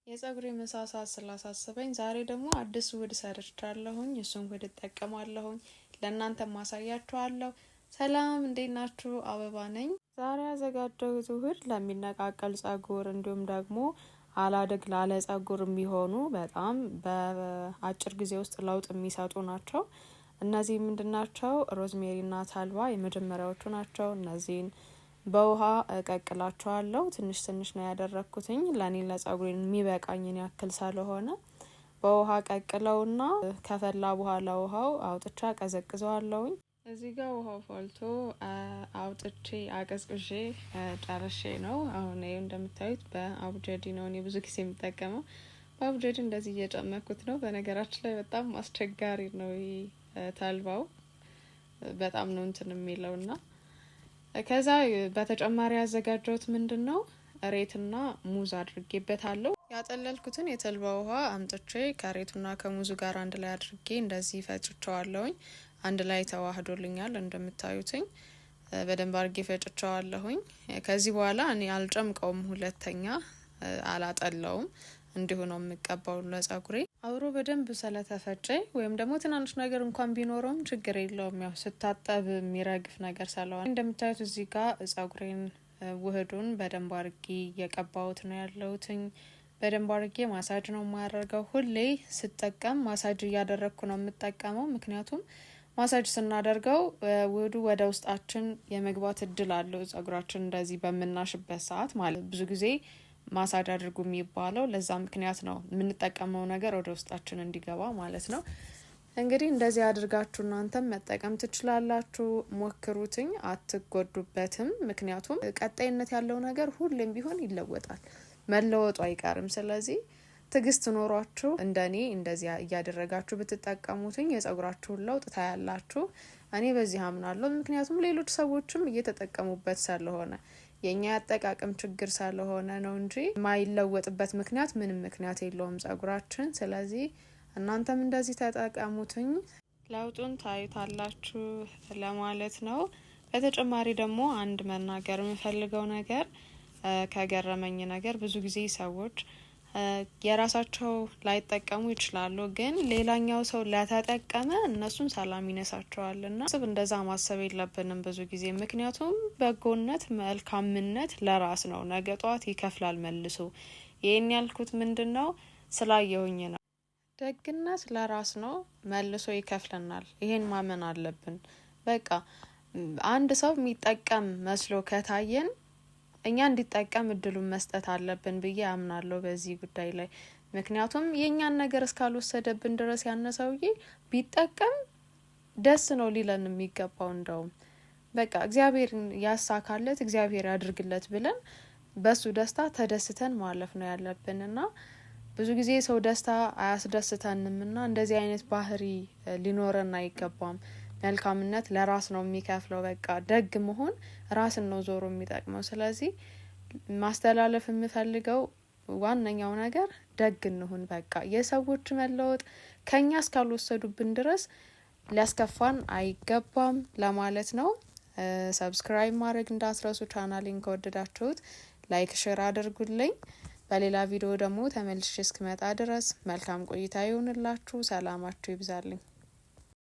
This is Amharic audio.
የፀጉሬ መሳሳት ስላሳሰበኝ ዛሬ ደግሞ አዲስ ውህድ ሰርቻለሁኝ። እሱን ውህድ እጠቀማለሁኝ። ለእናንተም ማሳያችኋለሁ። ሰላም እንዴት ናችሁ? አበባ ነኝ። ዛሬ ያዘጋጀሁት ውህድ ለሚነቃቀል ፀጉር እንዲሁም ደግሞ አላደግ ላለ ፀጉር የሚሆኑ በጣም በአጭር ጊዜ ውስጥ ለውጥ የሚሰጡ ናቸው። እነዚህ ምንድናቸው? ሮዝሜሪና ታልባ የመጀመሪያዎቹ ናቸው። እነዚህን በውሃ እቀቅላቸዋለሁ። ትንሽ ትንሽ ነው ያደረኩትኝ ለኔ ለፀጉሬ የሚበቃኝን ያክል ስለሆነ በውሃ ቀቅለውና ከፈላ በኋላ ውሃው አውጥቻ ቀዘቅዘዋለሁኝ። እዚህ ጋር ውሃው ፈልቶ አውጥቼ አቀዝቅዤ ጨርሼ ነው። አሁን ይሄው እንደምታዩት በአቡጀዲ ነው እኔ ብዙ ጊዜ የምጠቀመው። በአቡጀዲ እንደዚህ እየጨመኩት ነው። በነገራችን ላይ በጣም አስቸጋሪ ነው ታልባው በጣም ነው እንትን የሚለውና ከዛ በተጨማሪ ያዘጋጀሁት ምንድነው እሬትና ሙዝ አድርጌበታለሁ። ያጠለልኩትን የተልባ ውሃ አምጥቼ ከሬቱና ከሙዙ ጋር አንድ ላይ አድርጌ እንደዚህ ፈጭቸዋለሁኝ። አንድ ላይ ተዋህዶልኛል እንደምታዩትኝ በደንብ አድርጌ ፈጭቸዋለሁኝ። ከዚህ በኋላ እኔ አልጨምቀውም፣ ሁለተኛ አላጠለውም፣ እንዲሁ ነው የምቀባው ለፀጉሬ። አብሮ በደንብ ስለተፈጨ ወይም ደግሞ ትናንሽ ነገር እንኳን ቢኖረውም ችግር የለውም። ያው ስታጠብ የሚረግፍ ነገር ስለሆነ እንደምታዩት እዚህ ጋር ፀጉሬን ውህዱን በደንብ አድርጌ እየቀባሁት ነው ያለሁትኝ። በደንብ አድርጌ ማሳጅ ነው የማያደርገው። ሁሌ ስጠቀም ማሳጅ እያደረግኩ ነው የምጠቀመው። ምክንያቱም ማሳጅ ስናደርገው ውህዱ ወደ ውስጣችን የመግባት እድል አለው። ፀጉራችን እንደዚህ በምናሽበት ሰዓት ማለት ብዙ ጊዜ ማሳጅ አድርጉ የሚባለው ለዛ ምክንያት ነው። የምንጠቀመው ነገር ወደ ውስጣችን እንዲገባ ማለት ነው። እንግዲህ እንደዚህ አድርጋችሁ እናንተም መጠቀም ትችላላችሁ። ሞክሩትኝ፣ አትጎዱበትም። ምክንያቱም ቀጣይነት ያለው ነገር ሁሌም ቢሆን ይለወጣል፣ መለወጡ አይቀርም። ስለዚህ ትግስት ኖሯችሁ እንደኔ እንደዚህ እያደረጋችሁ ብትጠቀሙትኝ የፀጉራችሁን ለውጥ ታያላችሁ። እኔ በዚህ አምናለሁ። ምክንያቱም ሌሎች ሰዎችም እየተጠቀሙበት ስለሆነ የኛ ያጠቃቀም ችግር ስለሆነ ነው እንጂ ማይለወጥበት ምክንያት ምንም ምክንያት የለውም ፀጉራችን። ስለዚህ እናንተም እንደዚህ ተጠቀሙትኝ፣ ለውጡን ታዩታላችሁ ለማለት ነው። በተጨማሪ ደግሞ አንድ መናገር የምፈልገው ነገር ከገረመኝ ነገር ብዙ ጊዜ ሰዎች የራሳቸው ላይጠቀሙ ይችላሉ፣ ግን ሌላኛው ሰው ለተጠቀመ እነሱን ሰላም ይነሳቸዋልና እንደዛ ማሰብ የለብንም ብዙ ጊዜ። ምክንያቱም በጎነት መልካምነት ለራስ ነው፣ ነገ ጧት ይከፍላል መልሶ። ይሄን ያልኩት ምንድነው ስላየሁኝ ነው። ደግነት ለራስ ነው፣ መልሶ ይከፍለናል። ይሄን ማመን አለብን። በቃ አንድ ሰው የሚጠቀም መስሎ ከታየን እኛ እንዲጠቀም እድሉን መስጠት አለብን ብዬ አምናለሁ በዚህ ጉዳይ ላይ። ምክንያቱም የኛን ነገር እስካልወሰደብን ድረስ ያነሰውዬ ቢጠቀም ደስ ነው ሊለን የሚገባው። እንደውም በቃ እግዚአብሔር ያሳካለት፣ እግዚአብሔር ያድርግለት ብለን በሱ ደስታ ተደስተን ማለፍ ነው ያለብንና ብዙ ጊዜ ሰው ደስታ አያስደስተንምና እንደዚህ አይነት ባህሪ ሊኖረን አይገባም። መልካምነት ለራስ ነው የሚከፍለው። በቃ ደግ መሆን ራስን ነው ዞሮ የሚጠቅመው። ስለዚህ ማስተላለፍ የምፈልገው ዋነኛው ነገር ደግ እንሁን። በቃ የሰዎች መለወጥ ከኛ እስካልወሰዱብን ድረስ ሊያስከፋን አይገባም ለማለት ነው። ሰብስክራይብ ማድረግ እንዳትረሱ። ቻናሌን ከወደዳችሁት ላይክ፣ ሼር አድርጉልኝ። በሌላ ቪዲዮ ደግሞ ተመልሼ እስክመጣ ድረስ መልካም ቆይታ ይሁንላችሁ። ሰላማችሁ ይብዛልኝ።